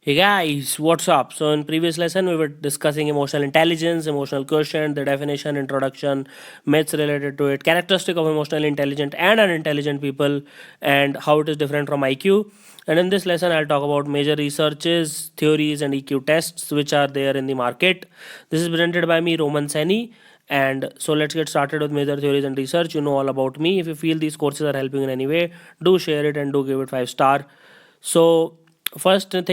Hey guys, what's up? So in previous lesson we were discussing emotional intelligence, emotional quotient, the definition, introduction, myths related to it, characteristic of emotional intelligent and unintelligent people, and how it is different from IQ. And in this lesson I'll talk about major researches, theories and EQ tests which are there in the market. This is presented by me, Roman Saini. And so let's get started with major theories and research. You know all about me. If you feel these courses are helping in any way, do share it and do give it 5 star. So the first and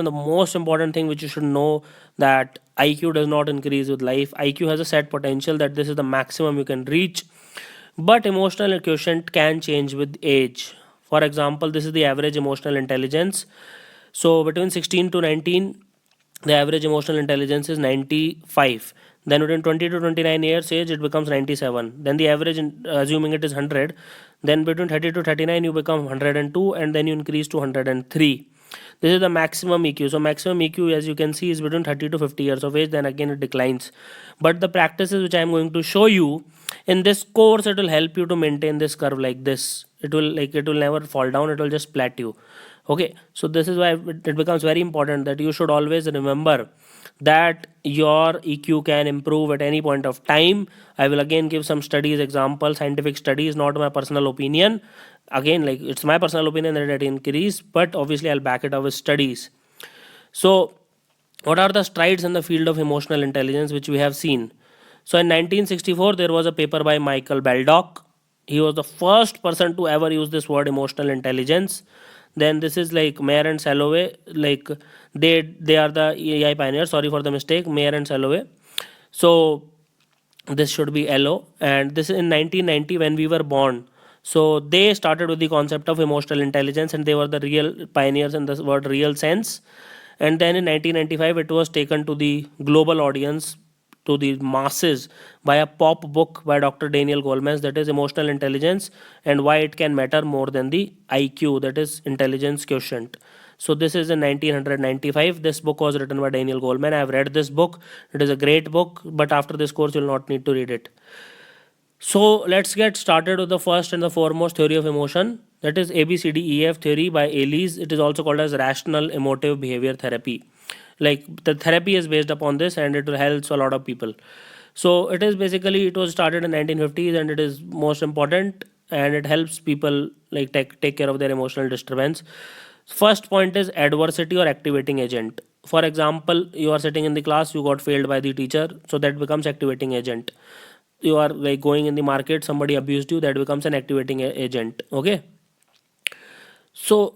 the most important thing which you should know, that IQ does not increase with life. IQ has a set potential, that this is the maximum you can reach, but emotional quotient can change with age. For example, this is the average emotional intelligence. So between 16 to 19, the average emotional intelligence is 95. Then between 20 to 29 years age it becomes 97. Then the average assuming it is 100. Then between 30 to 39 you become 102, and then you increase to 103. This is the maximum EQ. So maximum EQ, as you can see, is between 30 to 50 years of age. Then again it declines. But the practices which I am going to show you in this course, it will help you to maintain this curve like this. It will never fall down. It will just plateau. Okay, so this is why it becomes very important that you should always remember that your EQ can improve at any point of time. I will again give some studies, examples, scientific studies, not my personal opinion. Again, like, it's my personal opinion that it increase, but obviously I'll back it up with studies. So what are the strides in the field of emotional intelligence which we have seen? So in 1964 there was a paper by Michael Baldock. He was the first person to ever use this word emotional intelligence. Then this is like Mayer and Salovey, like they are the AI pioneers. Sorry for the mistake, Mayer and Salovey. So this should be LO, and this is in 1990 when we were born. So they started with the concept of emotional intelligence, and they were the real pioneers in the word real sense. And then in 1995 it was taken to the global audience, to the masses, by a pop book by Dr. Daniel Goleman, that is Emotional Intelligence and Why It Can Matter More Than the IQ, that is Intelligence Quotient. So this is in 1995. This book was written by Daniel Goleman. I have read this book. It is a great book, but after this course you will not need to read it. So let's get started with the first and the foremost theory of emotion, that is ABCDEF theory by Ellis. It is also called as rational emotive behavior therapy. Like, the therapy is based upon this and it helps a lot of people. So it is basically, it was started in 1950s and it is most important, and it helps people like take care of their emotional disturbance. First point is adversity or activating agent. For example, you are sitting in the class, you got failed by the teacher, so that becomes activating agent. You are like going in the market, somebody abused you, that becomes an activating agent. Okay, so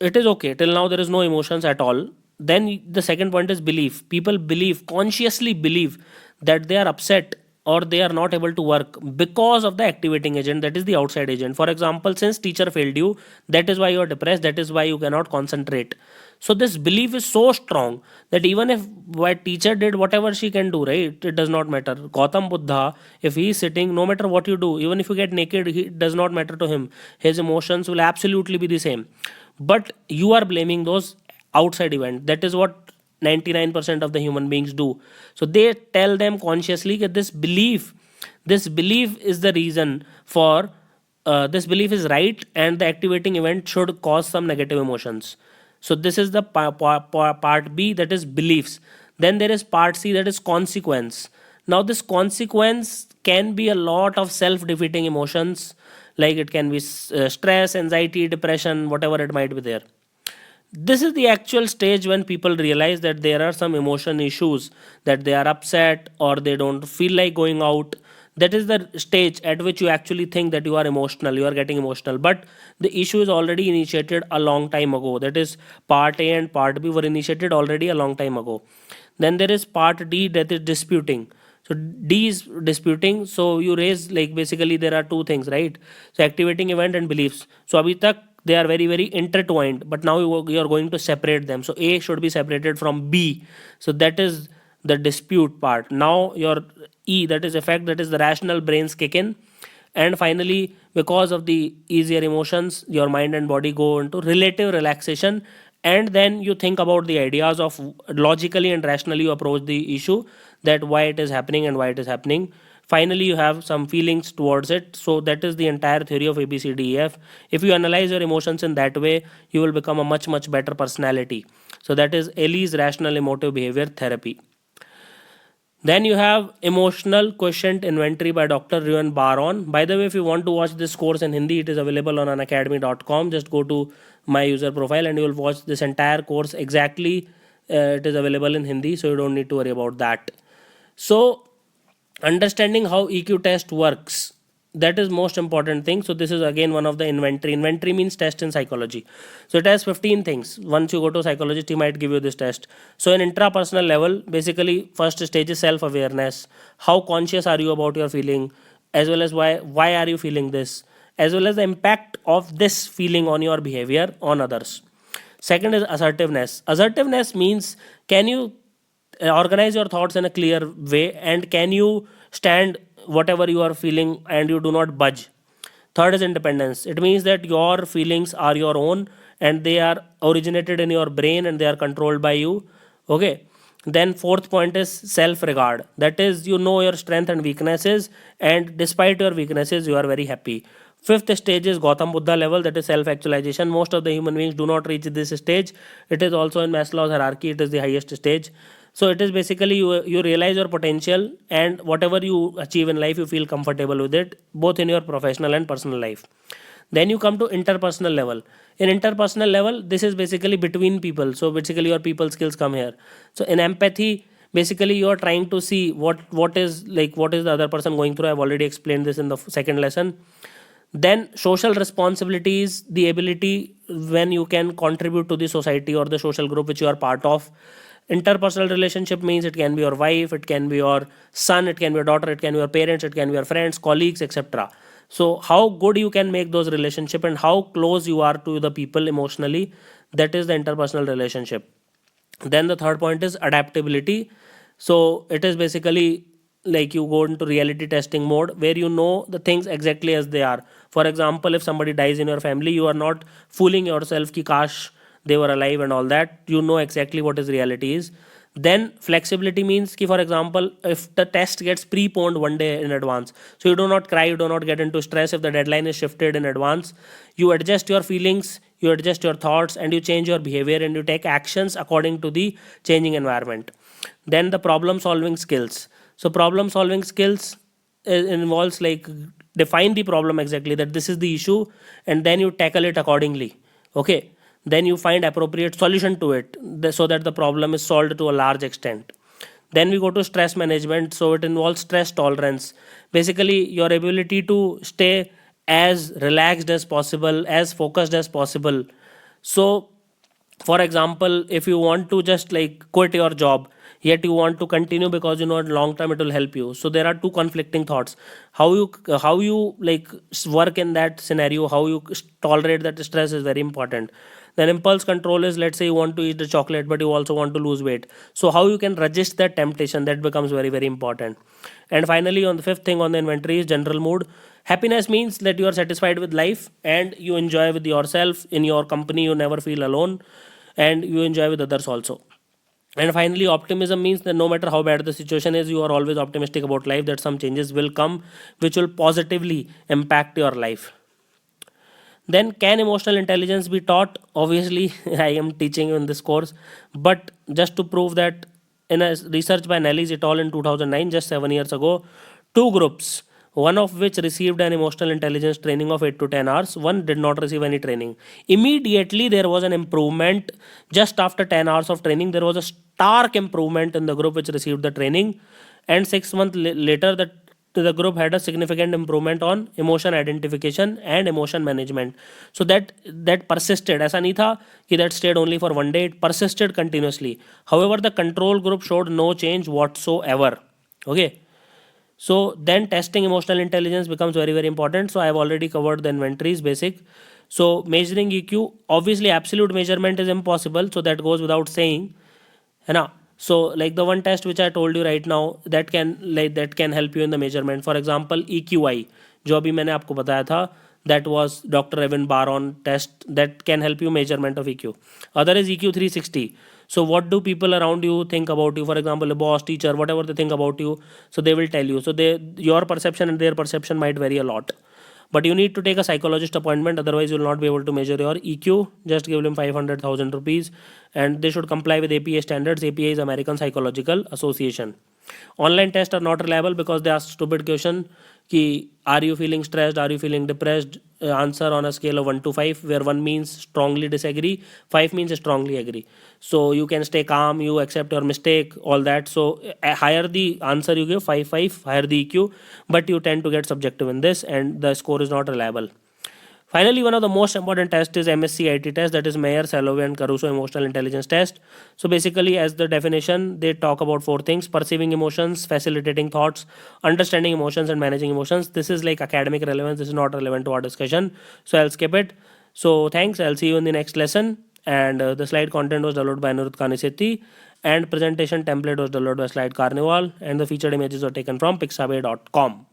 it is okay till now, there is no emotions at all. Then the second point is belief. People believe, consciously believe, that they are upset or they are not able to work because of the activating agent, that is the outside agent. For example, since teacher failed you, that is why you are depressed, that is why you cannot concentrate. So this belief is so strong that even if what teacher did whatever she can do, right, it does not matter. Gautam Buddha, if he is sitting, no matter what you do, even if you get naked, it does not matter to him. His emotions will absolutely be the same. But you are blaming those outside event. That is what 99% of the human beings do. So they tell them consciously that this belief is the reason for this belief is right, and the activating event should cause some negative emotions. So this is the part B, that is beliefs. Then there is part C, that is consequence. Now this consequence can be a lot of self-defeating emotions, like it can be stress, anxiety, depression, whatever it might be there. This is the actual stage when people realize that there are some emotion issues, that they are upset or they don't feel like going out. That is the stage at which you actually think that you are emotional, you are getting emotional, but the issue is already initiated a long time ago. That is, part A and part B were initiated already a long time ago. Then there is part D, that is disputing. So D is disputing. So you raise, like, basically there are two things, right? So activating event and beliefs. So abhi tak they are very very intertwined, but now you are going to separate them. So A should be separated from B. So that is the dispute part. Now your E, that is effect, that is the rational brains kick in. And finally, because of the easier emotions, your mind and body go into relative relaxation, and then you think about the ideas of logically and rationally you approach the issue, that why it is happening and why it is happening. Finally you have some feelings towards it. So that is the entire theory of ABCDEF. If you analyze your emotions in that way, you will become a much better personality. So that is Ellie's rational emotive behavior therapy. Then you have Emotional Quotient Inventory by Dr. Ruan Baron. By the way, if you want to watch this course in Hindi, it is available on unacademy.com. Just go to my user profile and you will watch this entire course exactly. It is available in Hindi, so you don't need to worry about that. So, understanding how EQ test works, that is most important thing. So this is again one of the inventory means test in psychology. So it has 15 things. Once you go to psychologist, he might give you this test. So in intrapersonal level, basically first stage is self awareness. How conscious are you about your feeling, as well as why are you feeling this, as well as the impact of this feeling on your behavior on others. Second is assertiveness means, can you organize your thoughts in a clear way, and can you stand whatever you are feeling and you do not budge. Third is independence. It means that your feelings are your own and they are originated in your brain and they are controlled by you. Okay. Then fourth point is self regard. That is, you know your strength and weaknesses, and despite your weaknesses you are very happy. Fifth stage is Gautam Buddha level, that is self actualization. Most of the human beings do not reach this stage. It is also in Maslow's hierarchy, it is the highest stage. So it is basically you realize your potential, and whatever you achieve in life you feel comfortable with it, both in your professional and personal life. Then you come to interpersonal level. In interpersonal level, this is basically between people. So basically your people skills come here. So in empathy, basically you are trying to see what is the other person going through. I've already explained this in the second lesson. Then social responsibilities, the ability when you can contribute to the society or the social group which you are part of. Interpersonal relationship means it can be your wife, it can be your son, it can be your daughter, it can be your parents, it can be your friends, colleagues, etc. So how good you can make those relationship and how close you are to the people emotionally, that is the interpersonal relationship. Then the third point is adaptability. So it is basically like you go into reality testing mode where you know the things exactly as they are. For example, if somebody dies in your family, you are not fooling yourself ki kash they were alive and all that. You know exactly what is reality is. Then flexibility means ki, for example, if the test gets preponed one day in advance, so you do not cry, you do not get into stress if the deadline is shifted in advance. You adjust your feelings, you adjust your thoughts, and you change your behavior and you take actions according to the changing environment. Then the problem solving skills. So problem solving skills involves like define the problem exactly, that this is the issue, and then you tackle it accordingly. Okay, then you find appropriate solution to it so that the problem is solved to a large extent. Then we go to stress management. So it involves stress tolerance, basically your ability to stay as relaxed as possible, as focused as possible. So for example, if you want to just like quit your job, yet you want to continue because you know in long term it will help you, so there are two conflicting thoughts. How you like work in that scenario, how you tolerate that stress is very important. Then impulse control is, let's say you want to eat the chocolate but you also want to lose weight, so how you can resist that temptation, that becomes very very important. And finally, on the fifth thing on the inventory is general mood. Happiness means that you are satisfied with life and you enjoy with yourself, in your company you never feel alone, and you enjoy with others also. And finally, optimism means that no matter how bad the situation is, you are always optimistic about life, that some changes will come which will positively impact your life. Then, can emotional intelligence be taught? Obviously, I am teaching you in this course, but just to prove that, in a research by Nellis et al. In 2009, just 7 years ago, two groups, one of which received an emotional intelligence training of 8 to 10 hours, one did not receive any training. Immediately, there was an improvement. Just after 10 hours of training, there was a stark improvement in the group which received the training, and 6 months later, the group had a significant improvement on emotion identification and emotion management. So that persisted. ऐसा नहीं था कि that stayed only for one day. It persisted continuously. However, the control group showed no change whatsoever. Okay. So then testing emotional intelligence becomes very very important. So I have already covered the inventories basic. So measuring EQ, obviously absolute measurement is impossible. So that goes without saying. है ना. So like the one test which I told you right now, that can help you in the measurement. For example, EQI, जो अभी मैंने आपको बताया था, that was Dr. Evan Baron test that can help you measurement of EQ. Other is EQ 360. So what do people around you think about you? For example, a boss, teacher, whatever they think about you, so they will tell you. So your perception and their perception might vary a lot. but you need to take a psychologist appointment, otherwise you will not be able to measure your EQ. Just give them 500,000 rupees and they should comply with APA standards. APA is American Psychological Association. Online tests are not reliable because they ask stupid question ki are you feeling stressed, are you feeling depressed, answer on a scale of 1 to 5, where 1 means strongly disagree, 5 means strongly agree. So you can stay calm, you accept your mistake, all that. So higher the answer you give, 5 higher the EQ, but you tend to get subjective in this and the score is not reliable. Finally, one of the most important tests is MSCIT test, that is Mayer, Salovey and Caruso Emotional Intelligence Test. So basically, as the definition, they talk about 4 things: perceiving emotions, facilitating thoughts, understanding emotions and managing emotions. This is like academic relevance. This is not relevant to our discussion. So I'll skip it. So thanks. I'll see you in the next lesson. And the slide content was downloaded by Anirudh Kanisetti and presentation template was downloaded by Slide Carnival and the featured images were taken from pixabay.com.